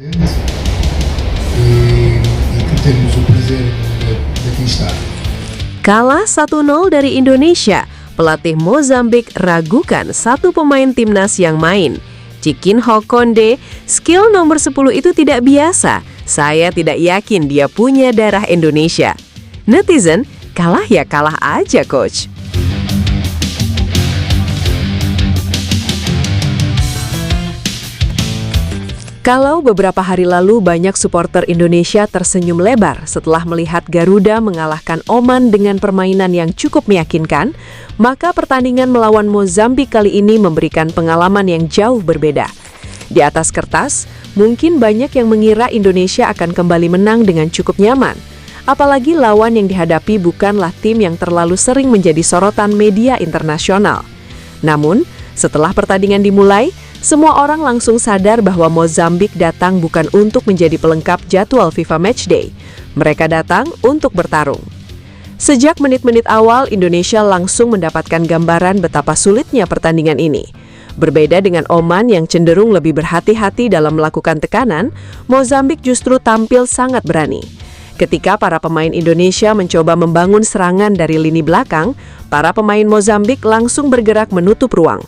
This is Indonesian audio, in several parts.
e que temos o prazer de aqui estar. Kalah 1-0 dari Indonesia, pelatih Mozambik ragukan satu pemain timnas yang main. Cikinho Konde, skill nomor 10 itu tidak biasa. Saya tidak yakin dia punya darah Indonesia. Netizen, kalah ya kalah aja coach. Kalau beberapa hari lalu banyak supporter Indonesia tersenyum lebar setelah melihat Garuda mengalahkan Oman dengan permainan yang cukup meyakinkan, maka pertandingan melawan Mozambik kali ini memberikan pengalaman yang jauh berbeda. Di atas kertas, mungkin banyak yang mengira Indonesia akan kembali menang dengan cukup nyaman. Apalagi lawan yang dihadapi bukanlah tim yang terlalu sering menjadi sorotan media internasional. Namun, setelah pertandingan dimulai, semua orang langsung sadar bahwa Mozambik datang bukan untuk menjadi pelengkap jadwal FIFA Matchday. Mereka datang untuk bertarung. Sejak menit-menit awal, Indonesia langsung mendapatkan gambaran betapa sulitnya pertandingan ini. Berbeda dengan Oman yang cenderung lebih berhati-hati dalam melakukan tekanan, Mozambik justru tampil sangat berani. Ketika para pemain Indonesia mencoba membangun serangan dari lini belakang, para pemain Mozambik langsung bergerak menutup ruang.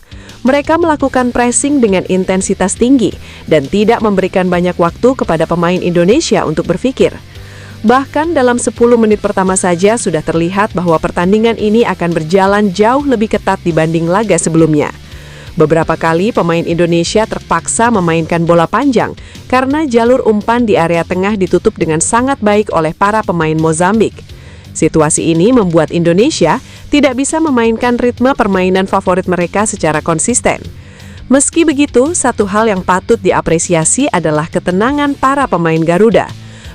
Mereka melakukan pressing dengan intensitas tinggi dan tidak memberikan banyak waktu kepada pemain Indonesia untuk berpikir. Bahkan dalam 10 menit pertama saja sudah terlihat bahwa pertandingan ini akan berjalan jauh lebih ketat dibanding laga sebelumnya. Beberapa kali pemain Indonesia terpaksa memainkan bola panjang karena jalur umpan di area tengah ditutup dengan sangat baik oleh para pemain Mozambik. Situasi ini membuat Indonesia tidak bisa memainkan ritme permainan favorit mereka secara konsisten. Meski begitu, satu hal yang patut diapresiasi adalah ketenangan para pemain Garuda.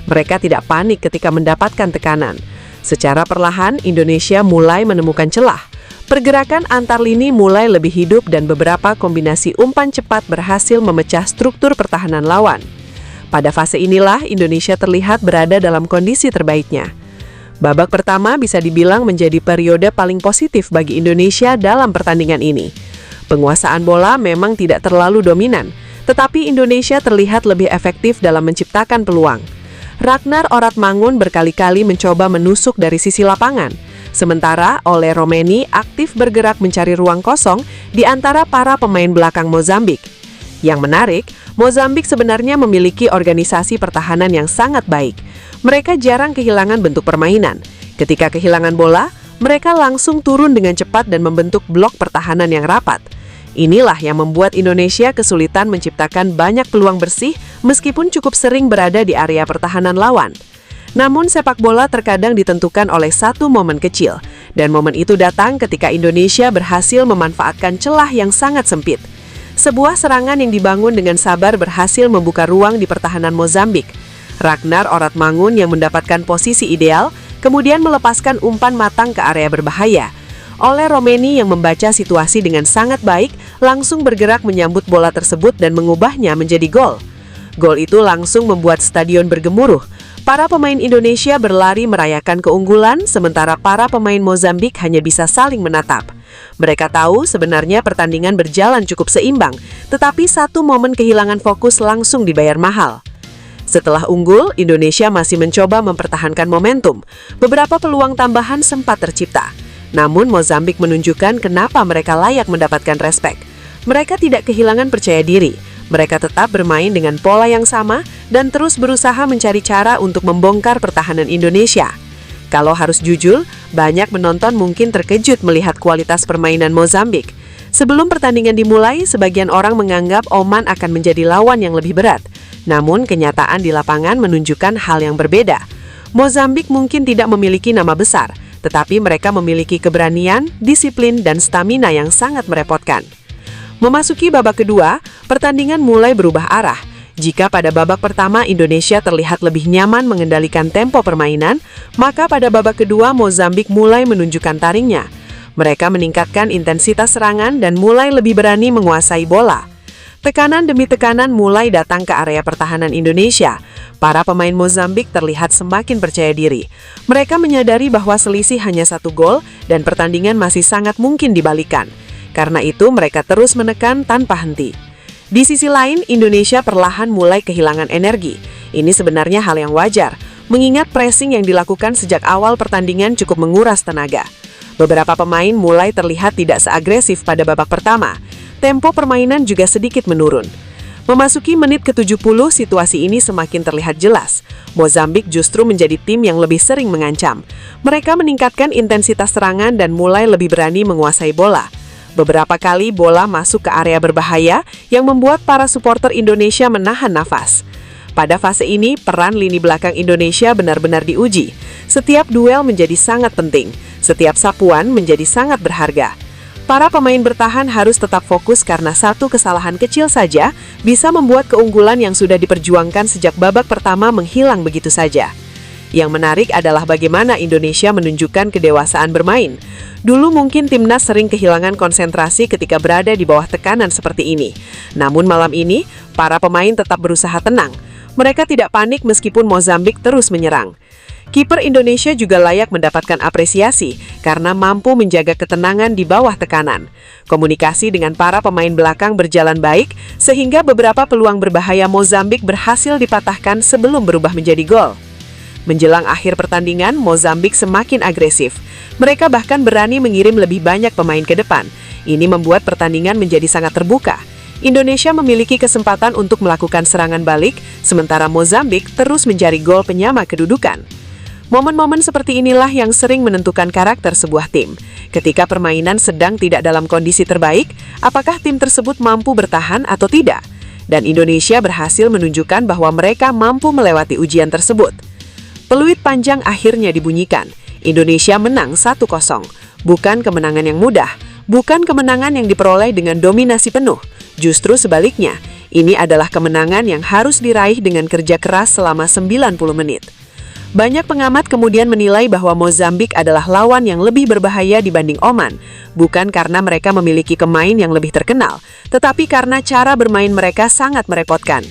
Mereka tidak panik ketika mendapatkan tekanan. Secara perlahan, Indonesia mulai menemukan celah. Pergerakan antar lini mulai lebih hidup dan beberapa kombinasi umpan cepat berhasil memecah struktur pertahanan lawan. Pada fase inilah Indonesia terlihat berada dalam kondisi terbaiknya. Babak pertama bisa dibilang menjadi periode paling positif bagi Indonesia dalam pertandingan ini. Penguasaan bola memang tidak terlalu dominan, tetapi Indonesia terlihat lebih efektif dalam menciptakan peluang. Ragnar Oratmangun berkali-kali mencoba menusuk dari sisi lapangan, sementara Ole Romeni aktif bergerak mencari ruang kosong di antara para pemain belakang Mozambik. Yang menarik, Mozambik sebenarnya memiliki organisasi pertahanan yang sangat baik. Mereka jarang kehilangan bentuk permainan. Ketika kehilangan bola, mereka langsung turun dengan cepat dan membentuk blok pertahanan yang rapat. Inilah yang membuat Indonesia kesulitan menciptakan banyak peluang bersih meskipun cukup sering berada di area pertahanan lawan. Namun sepak bola terkadang ditentukan oleh satu momen kecil, dan momen itu datang ketika Indonesia berhasil memanfaatkan celah yang sangat sempit. Sebuah serangan yang dibangun dengan sabar berhasil membuka ruang di pertahanan Mozambik. Ragnar Oratmangun yang mendapatkan posisi ideal, kemudian melepaskan umpan matang ke area berbahaya. Ole Romeni yang membaca situasi dengan sangat baik, langsung bergerak menyambut bola tersebut dan mengubahnya menjadi gol. Gol itu langsung membuat stadion bergemuruh. Para pemain Indonesia berlari merayakan keunggulan, sementara para pemain Mozambik hanya bisa saling menatap. Mereka tahu sebenarnya pertandingan berjalan cukup seimbang, tetapi satu momen kehilangan fokus langsung dibayar mahal. Setelah unggul, Indonesia masih mencoba mempertahankan momentum. Beberapa peluang tambahan sempat tercipta. Namun Mozambik menunjukkan kenapa mereka layak mendapatkan respek. Mereka tidak kehilangan percaya diri. Mereka tetap bermain dengan pola yang sama dan terus berusaha mencari cara untuk membongkar pertahanan Indonesia. Kalau harus jujur, banyak penonton mungkin terkejut melihat kualitas permainan Mozambik. Sebelum pertandingan dimulai, sebagian orang menganggap Oman akan menjadi lawan yang lebih berat. Namun, kenyataan di lapangan menunjukkan hal yang berbeda. Mozambik mungkin tidak memiliki nama besar, tetapi mereka memiliki keberanian, disiplin, dan stamina yang sangat merepotkan. Memasuki babak kedua, pertandingan mulai berubah arah. Jika pada babak pertama Indonesia terlihat lebih nyaman mengendalikan tempo permainan, maka pada babak kedua Mozambik mulai menunjukkan taringnya. Mereka meningkatkan intensitas serangan dan mulai lebih berani menguasai bola. Tekanan demi tekanan mulai datang ke area pertahanan Indonesia. Para pemain Mozambik terlihat semakin percaya diri. Mereka menyadari bahwa selisih hanya 1 gol dan pertandingan masih sangat mungkin dibalikan. Karena itu mereka terus menekan tanpa henti. Di sisi lain, Indonesia perlahan mulai kehilangan energi. Ini sebenarnya hal yang wajar, mengingat pressing yang dilakukan sejak awal pertandingan cukup menguras tenaga. Beberapa pemain mulai terlihat tidak seagresif pada babak pertama. Tempo permainan juga sedikit menurun. Memasuki menit ke-70, situasi ini semakin terlihat jelas. Mozambik justru menjadi tim yang lebih sering mengancam. Mereka meningkatkan intensitas serangan dan mulai lebih berani menguasai bola. Beberapa kali bola masuk ke area berbahaya yang membuat para supporter Indonesia menahan nafas. Pada fase ini, peran lini belakang Indonesia benar-benar diuji. Setiap duel menjadi sangat penting. Setiap sapuan menjadi sangat berharga. Para pemain bertahan harus tetap fokus karena satu kesalahan kecil saja bisa membuat keunggulan yang sudah diperjuangkan sejak babak pertama menghilang begitu saja. Yang menarik adalah bagaimana Indonesia menunjukkan kedewasaan bermain. Dulu mungkin timnas sering kehilangan konsentrasi ketika berada di bawah tekanan seperti ini. Namun malam ini, para pemain tetap berusaha tenang. Mereka tidak panik meskipun Mozambik terus menyerang. Kiper Indonesia juga layak mendapatkan apresiasi karena mampu menjaga ketenangan di bawah tekanan. Komunikasi dengan para pemain belakang berjalan baik sehingga beberapa peluang berbahaya Mozambik berhasil dipatahkan sebelum berubah menjadi gol. Menjelang akhir pertandingan, Mozambik semakin agresif. Mereka bahkan berani mengirim lebih banyak pemain ke depan. Ini membuat pertandingan menjadi sangat terbuka. Indonesia memiliki kesempatan untuk melakukan serangan balik, sementara Mozambik terus mencari gol penyama kedudukan. Momen-momen seperti inilah yang sering menentukan karakter sebuah tim. Ketika permainan sedang tidak dalam kondisi terbaik, apakah tim tersebut mampu bertahan atau tidak? Dan Indonesia berhasil menunjukkan bahwa mereka mampu melewati ujian tersebut. Peluit panjang akhirnya dibunyikan. Indonesia menang 1-0. Bukan kemenangan yang mudah, bukan kemenangan yang diperoleh dengan dominasi penuh. Justru sebaliknya, ini adalah kemenangan yang harus diraih dengan kerja keras selama 90 menit. Banyak pengamat kemudian menilai bahwa Mozambik adalah lawan yang lebih berbahaya dibanding Oman, bukan karena mereka memiliki pemain yang lebih terkenal, tetapi karena cara bermain mereka sangat merepotkan.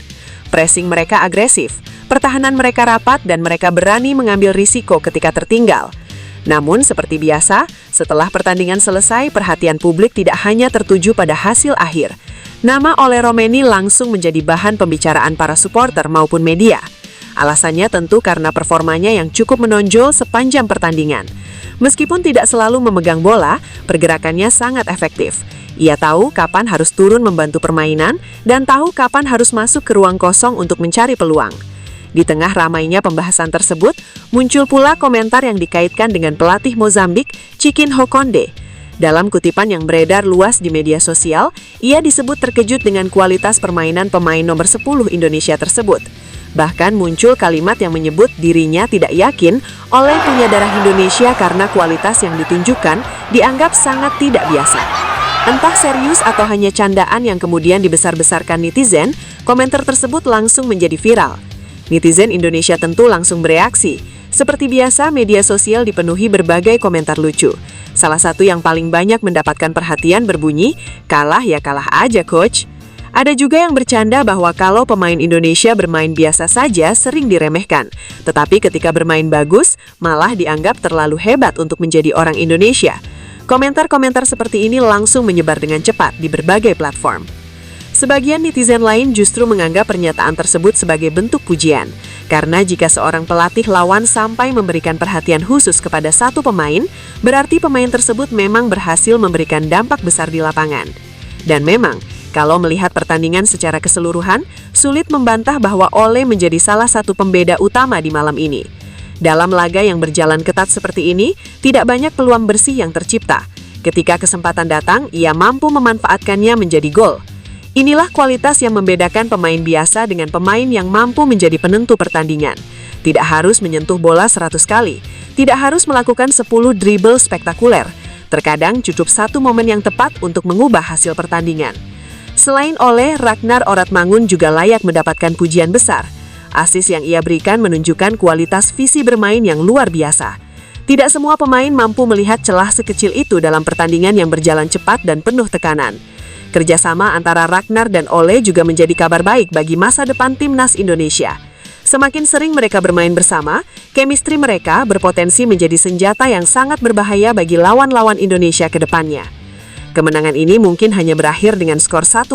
Pressing mereka agresif, pertahanan mereka rapat, dan mereka berani mengambil risiko ketika tertinggal. Namun, seperti biasa, setelah pertandingan selesai, perhatian publik tidak hanya tertuju pada hasil akhir. Nama Ole Romeni langsung menjadi bahan pembicaraan para supporter maupun media. Alasannya tentu karena performanya yang cukup menonjol sepanjang pertandingan. Meskipun tidak selalu memegang bola, pergerakannya sangat efektif. Ia tahu kapan harus turun membantu permainan dan tahu kapan harus masuk ke ruang kosong untuk mencari peluang. Di tengah ramainya pembahasan tersebut, muncul pula komentar yang dikaitkan dengan pelatih Mozambik, Chikin Hokonde. Dalam kutipan yang beredar luas di media sosial, ia disebut terkejut dengan kualitas permainan pemain nomor 10 Indonesia tersebut. Bahkan muncul kalimat yang menyebut dirinya tidak yakin Ole punya darah Indonesia karena kualitas yang ditunjukkan dianggap sangat tidak biasa. Entah serius atau hanya candaan yang kemudian dibesar-besarkan netizen, komentar tersebut langsung menjadi viral. Netizen Indonesia tentu langsung bereaksi. Seperti biasa, media sosial dipenuhi berbagai komentar lucu. Salah satu yang paling banyak mendapatkan perhatian berbunyi, "Kalah ya kalah aja, coach." Ada juga yang bercanda bahwa kalau pemain Indonesia bermain biasa saja sering diremehkan, tetapi ketika bermain bagus malah dianggap terlalu hebat untuk menjadi orang Indonesia. Komentar-komentar seperti ini langsung menyebar dengan cepat di berbagai platform. Sebagian netizen lain justru menganggap pernyataan tersebut sebagai bentuk pujian, karena jika seorang pelatih lawan sampai memberikan perhatian khusus kepada satu pemain, berarti pemain tersebut memang berhasil memberikan dampak besar di lapangan. Dan memang, kalau melihat pertandingan secara keseluruhan, sulit membantah bahwa Ole menjadi salah satu pembeda utama di malam ini. Dalam laga yang berjalan ketat seperti ini, tidak banyak peluang bersih yang tercipta. Ketika kesempatan datang, ia mampu memanfaatkannya menjadi gol. Inilah kualitas yang membedakan pemain biasa dengan pemain yang mampu menjadi penentu pertandingan. Tidak harus menyentuh bola 100 kali, tidak harus melakukan 10 dribble spektakuler. Terkadang cukup satu momen yang tepat untuk mengubah hasil pertandingan. Selain Ole, Ragnar Oratmangun juga layak mendapatkan pujian besar. Asis yang ia berikan menunjukkan kualitas visi bermain yang luar biasa. Tidak semua pemain mampu melihat celah sekecil itu dalam pertandingan yang berjalan cepat dan penuh tekanan. Kerjasama antara Ragnar dan Ole juga menjadi kabar baik bagi masa depan timnas Indonesia. Semakin sering mereka bermain bersama, chemistry mereka berpotensi menjadi senjata yang sangat berbahaya bagi lawan-lawan Indonesia ke depannya. Kemenangan ini mungkin hanya berakhir dengan skor 1-0,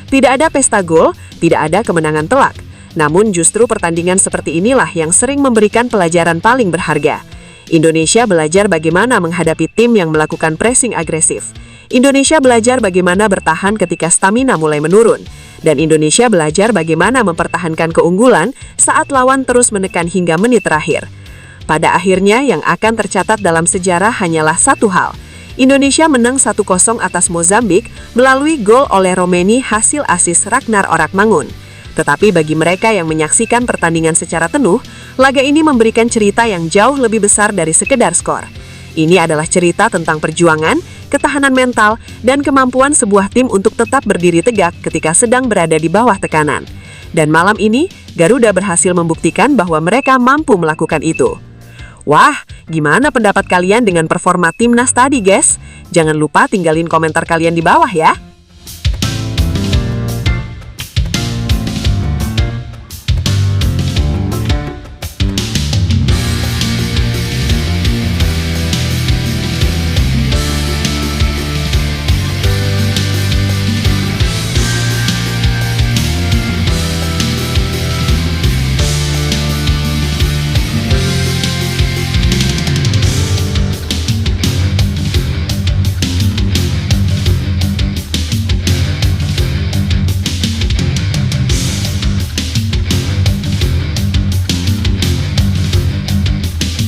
Tidak ada pesta gol, tidak ada kemenangan telak. Namun justru pertandingan seperti inilah yang sering memberikan pelajaran paling berharga. Indonesia belajar bagaimana menghadapi tim yang melakukan pressing agresif. Indonesia belajar bagaimana bertahan ketika stamina mulai menurun. Dan Indonesia belajar bagaimana mempertahankan keunggulan saat lawan terus menekan hingga menit terakhir. Pada akhirnya yang akan tercatat dalam sejarah hanyalah satu hal. Indonesia menang 1-0 atas Mozambik melalui gol oleh Romeni hasil asis Ragnar Orakmangun. Tetapi bagi mereka yang menyaksikan pertandingan secara penuh, laga ini memberikan cerita yang jauh lebih besar dari sekedar skor. Ini adalah cerita tentang perjuangan, ketahanan mental, dan kemampuan sebuah tim untuk tetap berdiri tegak ketika sedang berada di bawah tekanan. Dan malam ini, Garuda berhasil membuktikan bahwa mereka mampu melakukan itu. Wah, gimana pendapat kalian dengan performa timnas tadi, guys? Jangan lupa tinggalin komentar kalian di bawah ya.